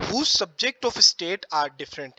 whose subject of state are different।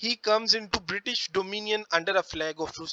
he comes into British dominion under a flag of truce।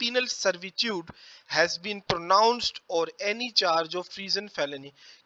penal servitude has been pronounced or any charge of treason felony।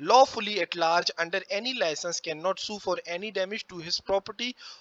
lawfully at large under any license cannot sue for any damage to his property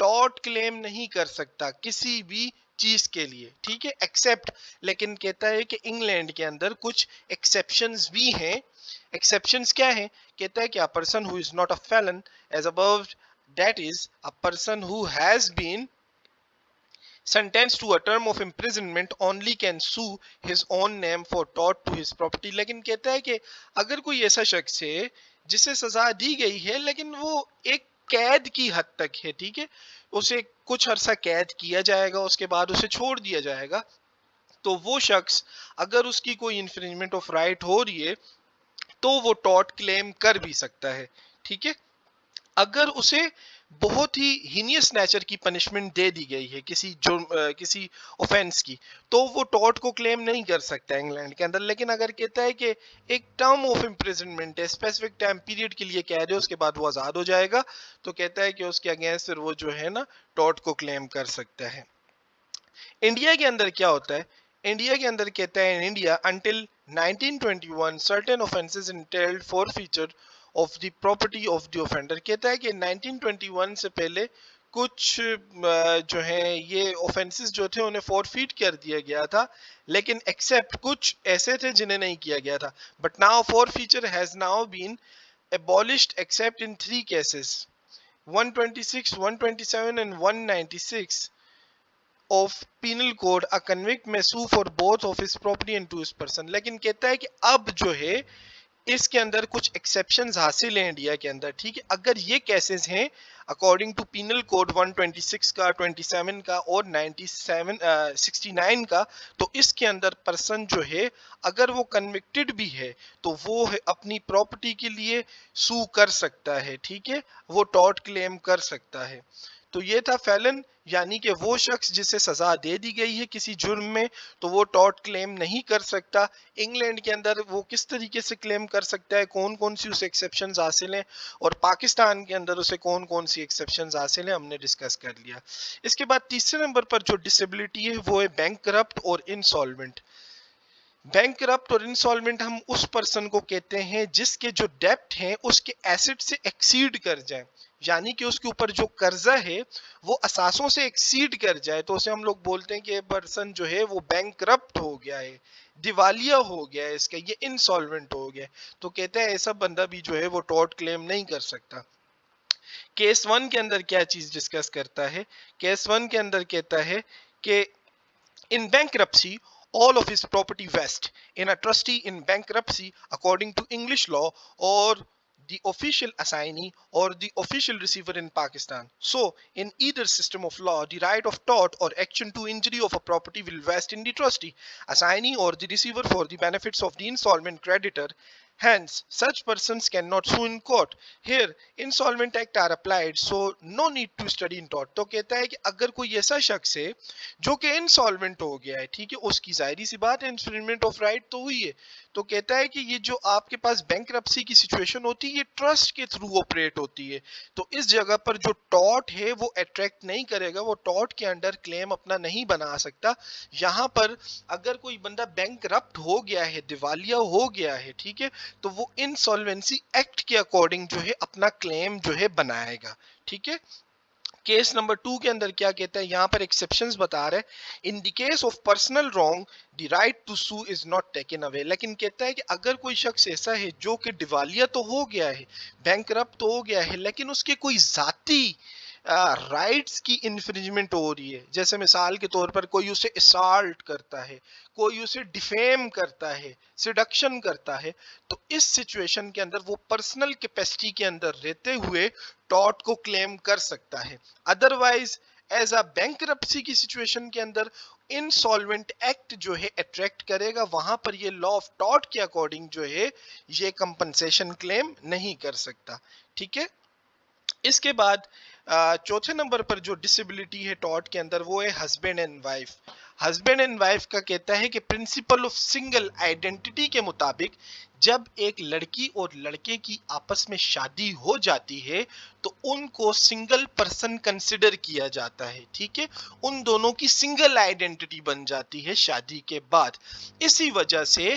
tort claim نہیں کر سکتا کسی بھی چیز کے لیے، ٹھیک ہے، ایکسپٹ، لیکن کہتا ہے کہ انگلینڈ کے اندر کچھ ایکسیپشنز بھی ہیں. ایکسیپشنز کیا ہیں؟ کہتا ہے کہ a person who is not a felon as above, that is a person who has been sentenced to a term of imprisonment only can sue his own name for tort to his property. لیکن کہتا ہے کہ اگر کوئی ایسا شخص ہے جسے سزا دی گئی ہے لیکن وہ ایک قید کی حد تک ہے، ٹھیک ہے، اسے کچھ عرصہ قید کیا جائے گا، اس کے بعد اسے چھوڑ دیا جائے گا، تو وہ شخص اگر اس کی کوئی انفرنجمنٹ آف رائٹ ہو رہی ہے تو وہ ٹارٹ کلیم کر بھی سکتا ہے، ٹھیک ہے. اگر اسے بہت ہی ہینیس نیچر کی پنشمنٹ دے دی گئی ہے کسی جرم کسی اوفینس کی، تو وہ ٹارٹ کو کلیم نہیں کر سکتا انگلینڈ کے اندر. لیکن اگر کہتا ہے کہ ایک ٹرم آف امپریزنمنٹ ہے، اسپیسیفک ٹائم پیریڈ کے لیے قید ہے، اس کے بعد وہ آزاد ہو جائے گا، تو کہتا ہے کہ اس کے اگینسٹ پھر وہ جو ہے نا ٹارٹ کو کلیم کر سکتا ہے. انڈیا کے اندر کیا ہوتا ہے؟ انڈیا کے اندر کہتا ہے in India until 1921 certain offenses entailed forfeiture of the property of the offender. کہتا ہے کہ 1921 سے پہلے کچھ جو ہیں یہ offenses جو تھے انہیں forfeit کر دیا گیا تھا، لیکن except کچھ ایسے تھے جنہیں نہیں کیا گیا تھا. But now forfeiture has now been abolished except in 3 cases: 126, 127 and 196 of penal code. A convict may sue for both of his property and to his person. لیکن کہتا ہے کہ اب جو ہے اس کے اندر کچھ ایکسیپشنز حاصل ہیں انڈیا کے اندر، ٹھیک ہے. اگر یہ کیسز ہیں اکارڈنگ ٹو پینل کوڈ 126 کا، 27 کا اور 69 کا، تو اس کے اندر پرسن جو ہے اگر وہ کنوکٹڈ بھی ہے تو وہ اپنی پراپرٹی کے لیے سو کر سکتا ہے، ٹھیک ہے، وہ ٹارٹ کلیم کر سکتا ہے. تو یہ تھا فیلن، یعنی کہ وہ شخص جسے سزا دے دی گئی ہے کسی جرم میں تو وہ ٹارٹ کلیم نہیں کر سکتا. انگلینڈ کے اندر وہ کس طریقے سے کلیم کر سکتا ہے، کون کون سی اسے ایکسیپشنز حاصل ہیں، اور پاکستان کے اندر اسے کون کون سی ایکسیپشنز حاصل ہیں، ہم نے ڈسکس کر لیا. اس کے بعد تیسرے نمبر پر جو ڈسیبلٹی ہے وہ ہے بینک کرپٹ اور انسالوینٹ. بینک کرپٹ اور انسالوینٹ ہم اس پرسن کو کہتے ہیں جس کے جو ڈیپٹ ہیں اس کے ایسٹ سے ایکسیڈ کر جائیں، یعنی کہ اس کے اوپر جو قرضہ ہے وہ اساسوں سے ایکسیڈ کر جائے، تو اسے ہم لوگ بولتے ہیں کہ یہ پرسن جو ہے وہ بینک کرپٹ ہو گیا ہے، دیوالیہ ہو گیا ہے، اس کا یہ انسالوینٹ ہو گیا. تو کہتے ہیں ایسا بندہ بھی جو ہے وہ ٹارٹ کلیم نہیں کر سکتا. کیس 1 کے اندر کیا چیز ڈسکس کرتا ہے؟ کیس 1 کے اندر کہتا ہے کہ in bankruptcy all of his property vest in a trustee in bankruptcy according to English law or the official assignee or the official receiver in Pakistan. So in either system of law the right of tort or action to injury of a property will vest in the trustee, assignee or the receiver for the benefits of the insolvent creditor. Hence, such persons cannot sue in court. Here, insolvent act are applied, so no need to study in tort. تو کہتا ہے کہ اگر کوئی ایسا شخص ہے جو کہ انسالوینٹ ہو گیا ہے، ٹھیک ہے، اس کی ظاہری سی بات ہے انفرنجمنٹ آف رائٹ تو ہوئی ہے، تو کہتا ہے کہ یہ جو آپ کے پاس بینکرپسی کی سچویشن ہوتی ہے یہ ٹرسٹ کے تھرو آپریٹ ہوتی ہے، تو اس جگہ پر جو ٹارٹ ہے وہ اٹریکٹ نہیں کرے گا، وہ ٹارٹ کے انڈر کلیم اپنا نہیں بنا سکتا. یہاں پر اگر کوئی بندہ بینکرپٹ ہو گیا ہے، دیوالیہ ہو گیا ہے، ٹھیک ہے، تو وہ انسالوینسی ایکٹ کے اکارڈنگ جو ہے اپنا کلیم جو ہے بنائے گا، ٹھیک ہے. کیس نمبر 2 کے اندر کیا کہتا ہے؟ یہاں پر ایکسیپشنز بتا رہے ہیں. In the case of personal wrong the right to sue is not taken away. لیکن کہتا ہے کہ اگر کوئی شخص ایسا ہے جو کہ دیوالیہ تو ہو گیا ہے، بینکرپٹ تو ہو گیا ہے، لیکن اس کے کوئی ذاتی رائٹس کی انفرنجمنٹ ہو رہی ہے، جیسے مثال کے طور پر کوئی اسے اسالٹ کرتا ہے، کوئی اسے ڈیفیم کرتا ہے، سیڈکشن کرتا ہے، تو اس سچویشن کے اندر وہ پرسنل کیپیسٹی کے اندر رہتے ہوئے ٹارٹ کو کلیم کر سکتا ہے. ادروائز ایز اے بینکرپسی کی سچویشن کے اندر انسالوینٹ ایکٹ جو ہے اٹریکٹ کرے گا، وہاں پر یہ لا آف ٹارٹ کے اکارڈنگ جو ہے یہ کمپنسیشن کلیم نہیں کر سکتا، ٹھیک ہے. اس کے بعد چوتھے نمبر پر جو ڈسیبلٹی ہے ٹارٹ کے اندر وہ ہے husband and wife. Husband and wife کا کہتا ہے کہ پرنسپل آف سنگل آئیڈینٹی کے مطابق جب ایک لڑکی اور لڑکے کی آپس میں شادی ہو جاتی ہے تو ان کو سنگل پرسن کنسیڈر کیا جاتا ہے، ٹھیک ہے، ان دونوں کی سنگل آئیڈینٹی بن جاتی ہے شادی کے بعد. اسی وجہ سے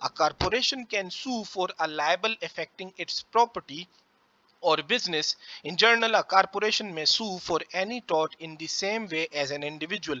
A corporation can sue for a libel affecting its property or business. In general, a corporation may sue for any tort in the same way as an individual.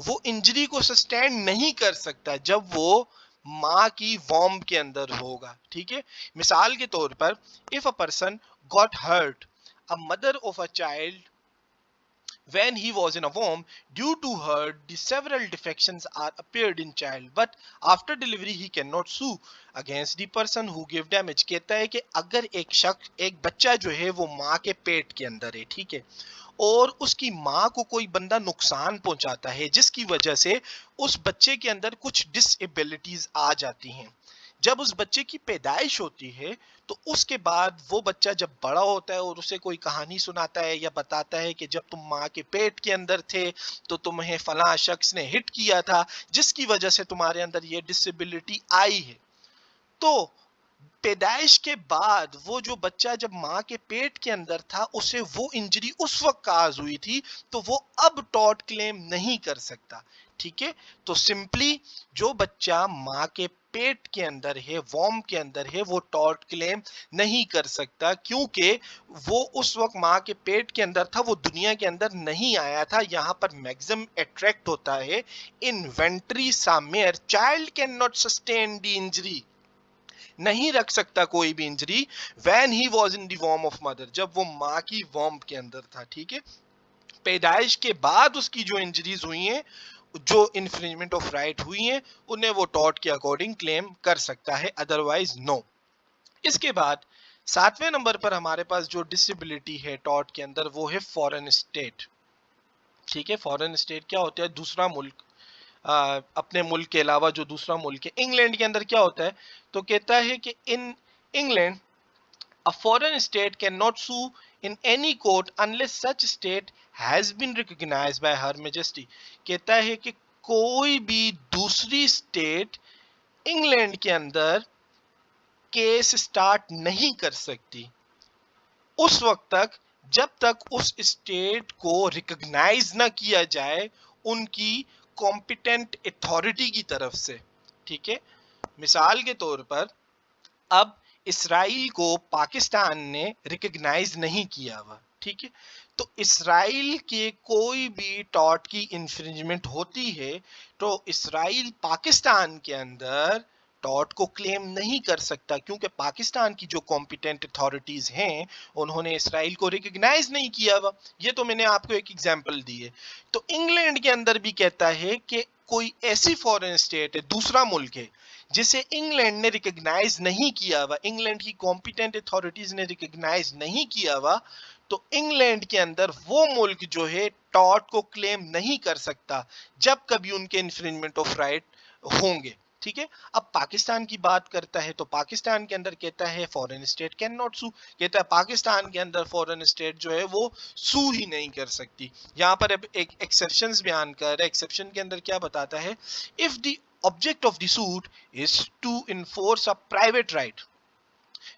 وہ انجری کو سسٹین نہیں کر سکتا جب وہ ماں کی وارم کے اندر ہوگا. ٹھیک ہے، مثال کے طور پر if a person got hurt, a mother of a child when he was in a womb, due to her the several defections are appeared in child, but after delivery he cannot sue against the person who gave damage. کہتا ہے کہ اگر ایک شخص، ایک بچہ جو ہے وہ ماں کے پیٹ کے اندر ہے، ٹھیک ہے، اور اس کی ماں کو کوئی بندہ نقصان پہنچاتا ہے جس کی وجہ سے اس بچے کے اندر کچھ ڈس ایبلٹیز آ جاتی ہیں، جب اس بچے کی پیدائش ہوتی ہے تو اس کے بعد وہ بچہ جب بڑا ہوتا ہے اور اسے کوئی کہانی سناتا ہے یا بتاتا ہے کہ جب تم ماں کے پیٹ کے اندر تھے تو تمہیں فلاں شخص نے ہٹ کیا تھا جس کی وجہ سے تمہارے اندر یہ ڈسیبلٹی آئی ہے، تو پیدائش کے بعد وہ جو بچہ جب ماں کے پیٹ کے اندر تھا اسے وہ انجری اس وقت کاز ہوئی تھی تو وہ اب ٹاٹ کلیم نہیں کر سکتا. ٹھیک ہے، تو سمپلی جو بچہ ماں کے پیٹ کے اندر ہے، وارم کے اندر ہے، وہ ٹاٹ کلیم نہیں کر سکتا کیونکہ وہ اس وقت ماں کے پیٹ کے اندر تھا، وہ دنیا کے اندر نہیں آیا تھا. یہاں پر میگزم اٹریکٹ ہوتا ہے انوینٹری سامیر، child can not sustain the injury, نہیں رکھ سکتا کوئی بھی injury when he was in the womb of mother، جب وہ ماں کی وارم کے اندر تھا. ٹھیک ہے، پیدائش کے بعد اس کی جو انجریز ہوئی ہیں، جو انفرنجمنٹ آف رائٹ ہوئی ہیں، انہیں وہ ٹاٹ کے اکارڈنگ کلیم کر سکتا ہے، ادروائز نو. اس کے بعد 7ویں نمبر پر ہمارے پاس جو ڈسیبلٹی ہے ٹاٹ کے اندر وہ ہے فورن اسٹیٹ. ٹھیک ہے، فورن اسٹیٹ کیا ہوتا ہے؟ دوسرا ملک، اپنے ملک کے علاوہ جو دوسرا ملک ہے. انگلینڈ کے اندر کیا ہوتا ہے؟ تو کہتا ہے کہ in England a foreign state cannot sue in any court unless such state has been recognized by her majesty. کہتا ہے کہ کوئی بھی دوسری اسٹیٹ انگلینڈ کے اندر کیس سٹارٹ نہیں کر سکتی اس وقت تک جب تک اس اسٹیٹ کو ریکگنائز نہ کیا جائے ان کی کمپیٹنٹ اتھارٹی کی طرف سے. ٹھیک ہے، مثال کے طور پر اب اسرائیل کو پاکستان نے ریکگنائز نہیں کیا ہوا، ٹھیک ہے، تو اسرائیل کے کوئی بھی ٹاٹ کی انفرنجمنٹ ہوتی ہے تو اسرائیل پاکستان کے اندر ٹاٹ کو کلیم نہیں کر سکتا کیونکہ پاکستان کی جو کمپیٹنٹ اتھارٹیز ہیں انہوں نے اسرائیل کو ریکگنائز نہیں کیا ہوا. یہ تو میں نے آپ کو ایک ایگزامپل دی ہے. تو انگلینڈ کے اندر بھی کہتا ہے کہ کوئی ایسی فورن اسٹیٹ ہے، دوسرا ملک ہے جسے انگلینڈ نے ریکگنائز نہیں کیا ہوا، انگلینڈ کی کمپیٹنٹ اتھارٹیز نے ریکگنائز نہیں کیا ہوا، تو انگلینڈ کے اندر وہ ملک جو ہے ٹاٹ کو کلیم نہیں کر سکتا جب کبھی ان کے انفرنجمنٹ آف رائٹ ہوں گے. ٹھیک ہے، اب پاکستان کی بات کرتا ہے تو پاکستان کے اندر کہتا ہے فورن اسٹیٹ کین ناٹ سو، کہتا ہے پاکستان کے اندر فورن اسٹیٹ جو ہے وہ سو ہی نہیں کر سکتی. یہاں پر اب ایک ایکسیپشنز بیان کر رہا ہے. ایکسیپشن کے اندر کیا بتاتا ہے؟ if the object of the suit is to enforce a private right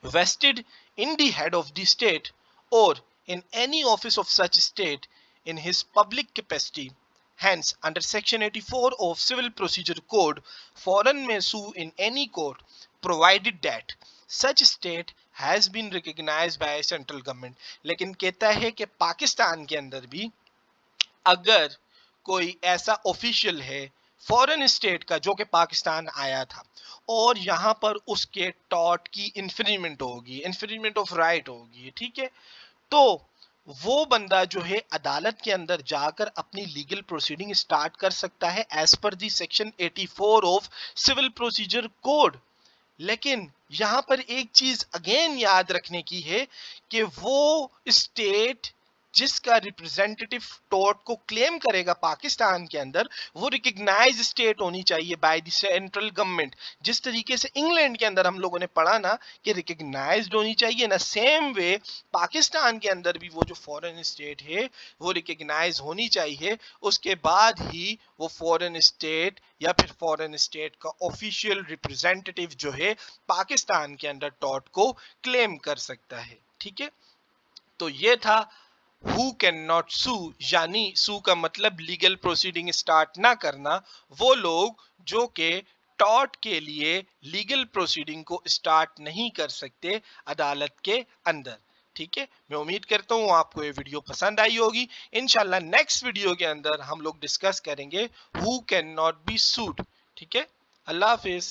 vested in the head of the state or in any office of such state in his public capacity. Hence, under Section 84 of Civil Procedure Code, foreign may sue in any court provided that such state has been recognized by central government. لیکن کہتا ہے کہ پاکستان کے اندر بھی اگر کوئی ایسا official ہے فورن اسٹیٹ کا جو کہ پاکستان آیا تھا اور یہاں پر اس کے ٹاٹ کی انفرنجمنٹ ہوگی، انفرنجمنٹ آف رائٹ ہوگی، ٹھیک ہے، تو وہ بندہ جو ہے عدالت کے اندر جا کر اپنی لیگل پروسیڈنگ سٹارٹ کر سکتا ہے as per the section 84 of civil procedure code. لیکن یہاں پر ایک چیز اگین یاد رکھنے کی ہے کہ وہ اسٹیٹ جس کا ریپرزینٹیٹیو ٹاٹ کو کلیم کرے گا پاکستان کے اندر وہ ریکگنائز اسٹیٹ ہونی چاہیے بائی دی سینٹرل گورنمنٹ. جس طریقے سے انگلینڈ کے اندر ہم لوگوں نے پڑھا نا کہ ریکگنائزڈ ہونی چاہیے نا، سیم وے پاکستان کے اندر بھی وہ جو فورن اسٹیٹ ہے وہ ریکگنائز ہونی چاہیے، اس کے بعد ہی وہ فورن اسٹیٹ یا پھر فورن اسٹیٹ کا آفیشیل ریپرزینٹیٹیو جو ہے پاکستان کے اندر ٹاٹ کو کلیم کر سکتا ہے. ٹھیک ہے، تو یہ تھا who cannot sue، یعنی سو کا مطلب لیگل پروسیڈنگ سٹارٹ نہ کرنا، وہ لوگ جو کہ ٹاٹ کے لیے لیگل پروسیڈنگ کو سٹارٹ نہیں کر سکتے عدالت کے اندر. ٹھیک ہے، میں امید کرتا ہوں آپ کو یہ ویڈیو پسند آئی ہوگی. انشاءاللہ نیکسٹ ویڈیو کے اندر ہم لوگ ڈسکس کریں گے who can not be sued. ٹھیک ہے، اللہ حافظ.